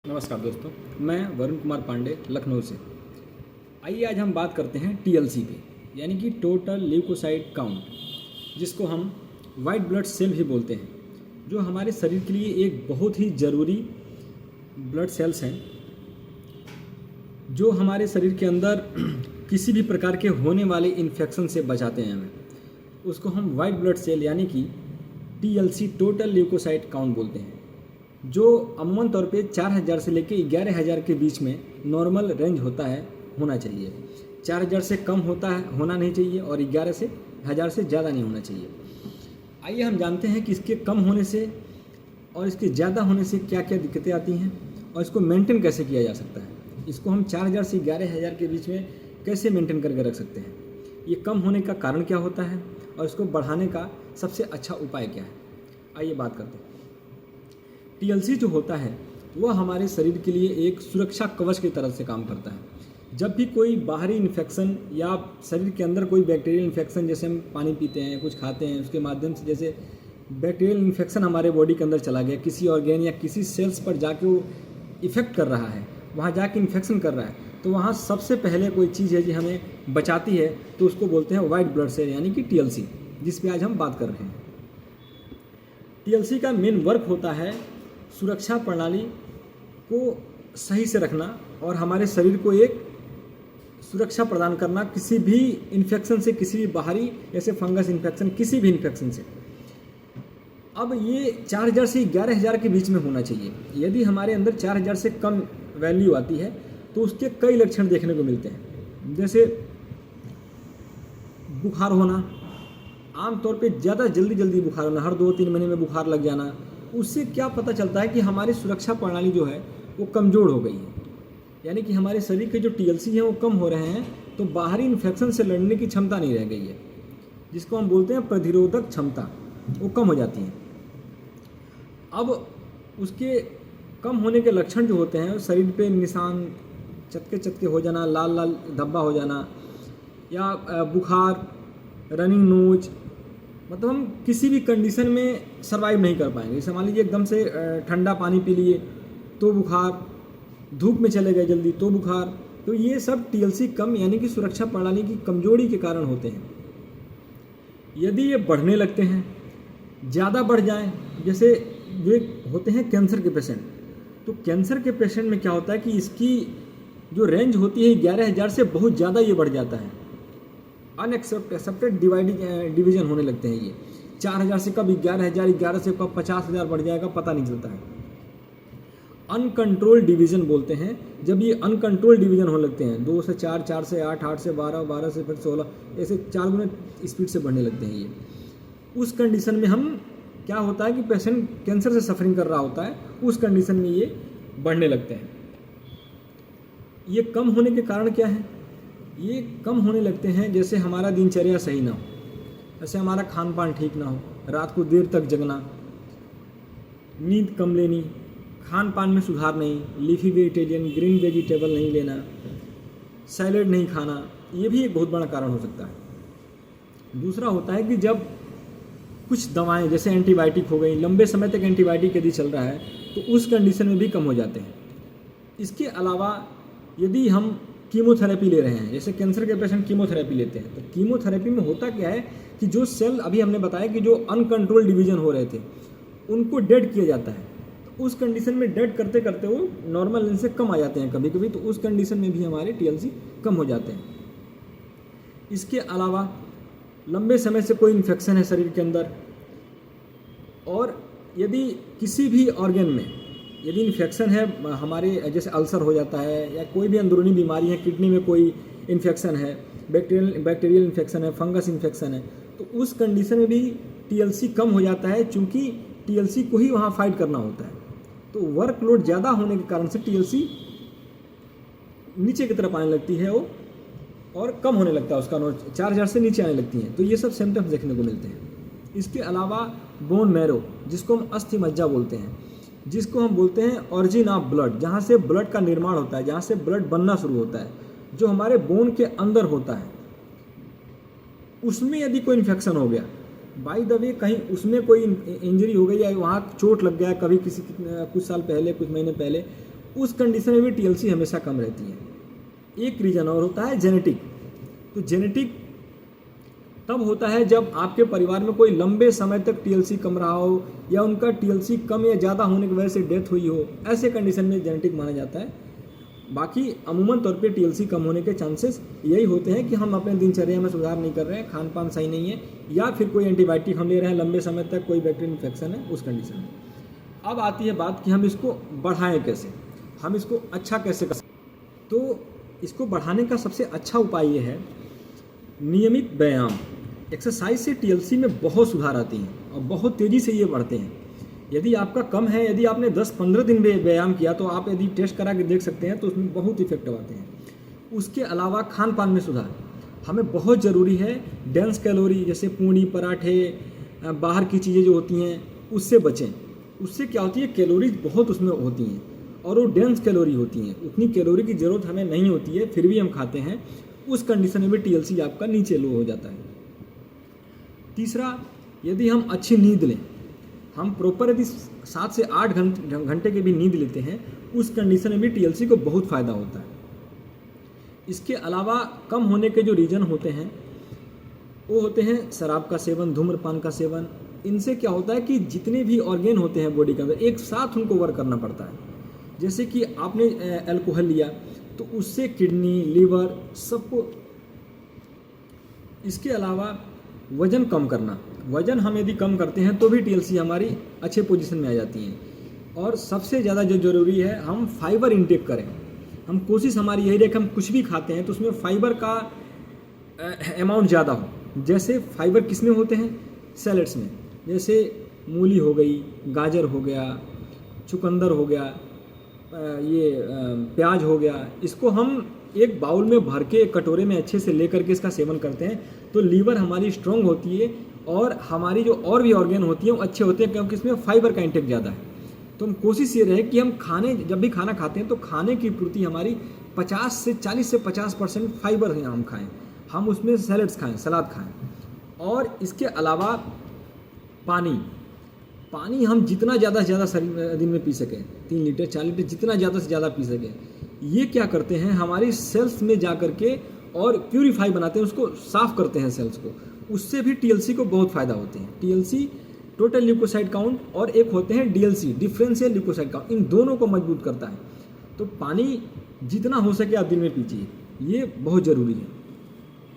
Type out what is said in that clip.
नमस्कार दोस्तों, मैं वरुण कुमार पांडे लखनऊ से। आइए आज हम बात करते हैं टीएलसी पे, यानी कि टोटल ल्यूकोसाइट काउंट, जिसको हम वाइट ब्लड सेल भी बोलते हैं, जो हमारे शरीर के लिए एक बहुत ही ज़रूरी ब्लड सेल्स हैं, जो हमारे शरीर के अंदर किसी भी प्रकार के होने वाले इन्फेक्शन से बचाते हैं हमें। उसको हम वाइट ब्लड सेल यानी कि टीएलसी टोटल ल्यूकोसाइट काउंट बोलते हैं, जो अमूमन तौर पे 4000 से लेके 11000 के बीच में नॉर्मल रेंज होना चाहिए। 4000 से कम होना नहीं चाहिए और 11000 से ज़्यादा नहीं होना चाहिए। आइए हम जानते हैं कि इसके कम होने से और इसके ज़्यादा होने से क्या क्या दिक्कतें आती हैं और इसको मेंटेन कैसे किया जा सकता है। इसको हम 4000 से 11000 के बीच में कैसे मेंटेन करके रख सकते हैं, ये कम होने का कारण क्या होता है और इसको बढ़ाने का सबसे अच्छा उपाय क्या है। आइए बात करते हैं। टीएलसी जो होता है वह हमारे शरीर के लिए एक सुरक्षा कवच की तरह से काम करता है। जब भी कोई बाहरी इन्फेक्शन या शरीर के अंदर कोई बैक्टीरियल इन्फेक्शन, जैसे हम पानी पीते हैं, कुछ खाते हैं, उसके माध्यम से जैसे बैक्टीरियल इन्फेक्शन हमारे बॉडी के अंदर चला गया, किसी ऑर्गेन या किसी सेल्स पर जाके वो इफ़ेक्ट कर रहा है, वहाँ जाके इन्फेक्शन कर रहा है, तो वहाँ सबसे पहले कोई चीज़ है जो हमें बचाती है, तो उसको बोलते हैं वाइट ब्लड सेल यानी कि टीएलसी, जिस पे आज हम बात कर रहे हैं। टीएलसी का मेन वर्क होता है सुरक्षा प्रणाली को सही से रखना और हमारे शरीर को एक सुरक्षा प्रदान करना किसी भी इन्फेक्शन से, किसी भी बाहरी जैसे फंगस इन्फेक्शन, किसी भी इन्फेक्शन से। अब ये 4000 से 11000 के बीच में होना चाहिए। यदि हमारे अंदर 4000 से कम वैल्यू आती है तो उसके कई लक्षण देखने को मिलते हैं, जैसे बुखार होना, आमतौर पे ज़्यादा जल्दी बुखार होना, हर 2-3 महीने में बुखार लग जाना। उससे क्या पता चलता है कि हमारी सुरक्षा प्रणाली जो है वो कमज़ोर हो गई है, यानी कि हमारे शरीर के जो टीएलसी हैं वो कम हो रहे हैं, तो बाहरी इन्फेक्शन से लड़ने की क्षमता नहीं रह गई है, जिसको हम बोलते हैं प्रतिरोधक क्षमता, वो कम हो जाती है। अब उसके कम होने के लक्षण जो होते हैं, शरीर पे निशान चटके हो जाना, लाल धब्बा हो जाना, या बुखार, रनिंग नोज, मतलब हम किसी भी कंडीशन में सर्वाइव नहीं कर पाएंगे। जैसे मान लीजिए एकदम से ठंडा पानी पी लिए तो बुखार, धूप में चले गए जल्दी तो बुखार, तो ये सब टीएलसी कम यानी कि सुरक्षा प्रणाली की कमजोरी के कारण होते हैं। यदि ये बढ़ने लगते हैं, ज़्यादा बढ़ जाएं, जैसे वे होते हैं कैंसर के पेशेंट, तो कैंसर के पेशेंट में क्या होता है कि इसकी जो रेंज होती है 11000 से बहुत ज़्यादा ये बढ़ जाता है। अनएक्सेप्टेड डिवीजन होने लगते हैं। ये 4000 से कब 11000, 11 से कब 50000 बढ़ जाएगा पता नहीं चलता है। अनकंट्रोल डिवीजन बोलते हैं, जब ये अनकंट्रोल डिवीजन होने लगते हैं, 2 से 4, 4 से 8, 8 से 12, 12 से फिर 16, ऐसे 4 गुने स्पीड से बढ़ने लगते हैं ये। उस कंडीशन में हम क्या होता है कि पेशेंट कैंसर से सफरिंग कर रहा होता है, उस कंडीशन में ये बढ़ने लगते हैं। ये कम होने के कारण क्या है? ये कम होने लगते हैं जैसे हमारा दिनचर्या सही ना हो, जैसे हमारा खान पान ठीक ना हो, रात को देर तक जगना, नींद कम लेनी, खान पान में सुधार नहीं, लीफी वेजिटेरियन ग्रीन वेजिटेबल नहीं लेना, सैलेड नहीं खाना, ये भी एक बहुत बड़ा कारण हो सकता है। दूसरा होता है कि जब कुछ दवाएं जैसे एंटीबायोटिक हो गई, लंबे समय तक एंटीबायोटिक यदि चल रहा है तो उस कंडीशन में भी कम हो जाते हैं। इसके अलावा यदि हम कीमोथेरेपी ले रहे हैं, जैसे कैंसर के पेशेंट कीमोथेरेपी लेते हैं, तो कीमोथेरेपी में होता क्या है कि जो सेल अभी हमने बताया कि जो अनकंट्रोल डिवीजन हो रहे थे उनको डेड किया जाता है, तो उस कंडीशन में डेड करते करते वो नॉर्मल लेवल से कम आ जाते हैं कभी कभी, तो उस कंडीशन में भी हमारे टीएलसी कम हो जाते हैं। इसके अलावा लंबे समय से कोई इन्फेक्शन है शरीर के अंदर, और यदि किसी भी ऑर्गन में यदि इन्फेक्शन है, हमारे जैसे अल्सर हो जाता है या कोई भी अंदरूनी बीमारी है, किडनी में कोई इन्फेक्शन है, बैक्टीरियल इन्फेक्शन है, फंगस इन्फेक्शन है, तो उस कंडीशन में भी टीएलसी कम हो जाता है, चूँकि टीएलसी को ही वहाँ फाइट करना होता है। तो वर्कलोड ज़्यादा होने के कारण से टीएलसी नीचे की तरफ आने लगती है वो, और कम होने लगता है उसका नोट, 4000 से नीचे आने लगती हैं। तो ये सब सिम्टम्स देखने को मिलते हैं। इसके अलावा बोन मैरो, जिसको हम अस्थि मज्जा बोलते हैं, जिसको हम बोलते हैं ऑरिजिन ऑफ ब्लड, जहाँ से ब्लड का निर्माण होता है, जहाँ से ब्लड बनना शुरू होता है, जो हमारे बोन के अंदर होता है, उसमें यदि कोई इन्फेक्शन हो गया, बाय द वे कहीं उसमें कोई इंजरी हो गई या वहाँ चोट लग गया कभी किसी कुछ साल पहले, कुछ महीने पहले, उस कंडीशन में भी टीएलसी हमेशा कम रहती है। एक रीज़न और होता है जेनेटिक। तो जेनेटिक तब होता है जब आपके परिवार में कोई लंबे समय तक टीएलसी कम रहा हो या उनका टीएलसी कम या ज़्यादा होने की वजह से डेथ हुई हो, ऐसे कंडीशन में जेनेटिक माना जाता है। बाकी अमूमन तौर पे टीएलसी कम होने के चांसेस यही होते हैं कि हम अपने दिनचर्या में सुधार नहीं कर रहे हैं, खान पान सही नहीं है, या फिर कोई एंटीबायोटिक हम ले रहे हैं लंबे समय तक, कोई बैक्टीरियल इन्फेक्शन है, उस कंडीशन में। अब आती है बात कि हम इसको बढ़ाएं कैसे, हम इसको अच्छा कैसे कर सकते। तो इसको बढ़ाने का सबसे अच्छा उपाय ये है नियमित व्यायाम। एक्सरसाइज से टीएलसी में बहुत सुधार आती हैं और बहुत तेज़ी से ये बढ़ते हैं। यदि आपका कम है, यदि आपने 10-15 दिन व्यायाम किया तो आप यदि टेस्ट करा के देख सकते हैं तो उसमें बहुत इफेक्टिव आते हैं। उसके अलावा खान पान में सुधार हमें बहुत ज़रूरी है। डेंस कैलोरी जैसे पूड़ी, पराठे, बाहर की चीज़ें जो होती हैं उससे बचें। उससे क्या होती है, कैलोरीज बहुत उसमें होती हैं और वो डेंस कैलोरी होती हैं, उतनी कैलोरी की ज़रूरत हमें नहीं होती है, फिर भी हम खाते हैं। उस कंडीशन में भी टीएलसी आपका नीचे लो हो जाता है। तीसरा, यदि हम अच्छी नींद लें, हम प्रॉपर यदि 7 से 8 घंटे की भी नींद लेते हैं, उस कंडीशन में भी टीएलसी को बहुत फ़ायदा होता है। इसके अलावा कम होने के जो रीज़न होते हैं वो होते हैं शराब का सेवन, धूम्रपान का सेवन। इनसे क्या होता है कि जितने भी ऑर्गेन होते हैं बॉडी के अंदर एक साथ उनको वर्क करना पड़ता है। जैसे कि आपने अल्कोहल लिया तो उससे किडनी, लीवर सबको। इसके अलावा वज़न कम करना, वज़न हम यदि कम करते हैं तो भी टीएलसी हमारी अच्छे पोजीशन में आ जाती है। और सबसे ज़्यादा जो ज़रूरी है, हम फाइबर इंटेक करें। हम कोशिश हमारी यही रहे कि हम कुछ भी खाते हैं तो उसमें फाइबर का अमाउंट ज़्यादा हो। जैसे फाइबर किस में होते हैं, सैलेड्स में, जैसे मूली हो गई, गाजर हो गया, चुकंदर हो गया, ये प्याज हो गया। इसको हम एक बाउल में भर के कटोरे में अच्छे से लेकर के इसका सेवन करते हैं तो लीवर हमारी स्ट्रॉन्ग होती है और हमारी जो और भी ऑर्गेन होती हैं वो अच्छे होते हैं, क्योंकि इसमें फाइबर का इंटेक ज़्यादा है। तो हम कोशिश ये रहे कि हम जब भी खाना खाते हैं तो खाने की पूर्ति हमारी 40 से 50% फाइबर है, हम खाएँ, हम उसमें सैलेड्स खाएँ, सलाद खाएँ। और इसके अलावा पानी हम जितना ज़्यादा से ज़्यादा दिन में पी सकें, 3 लीटर 4 लीटर जितना ज़्यादा से ज़्यादा पी सकें। ये क्या करते हैं, हमारी सेल्स में जा कर के और प्यूरीफाई बनाते हैं, उसको साफ़ करते हैं सेल्स को। उससे भी टीएलसी को बहुत फ़ायदा होते हैं। टीएलसी टोटल ल्यूकोसाइड काउंट और एक होते हैं डीएलसी डिफरेंशियल ल्यूकोसाइड काउंट, इन दोनों को मजबूत करता है। तो पानी जितना हो सके आप दिन में पीजिए, ये बहुत ज़रूरी है।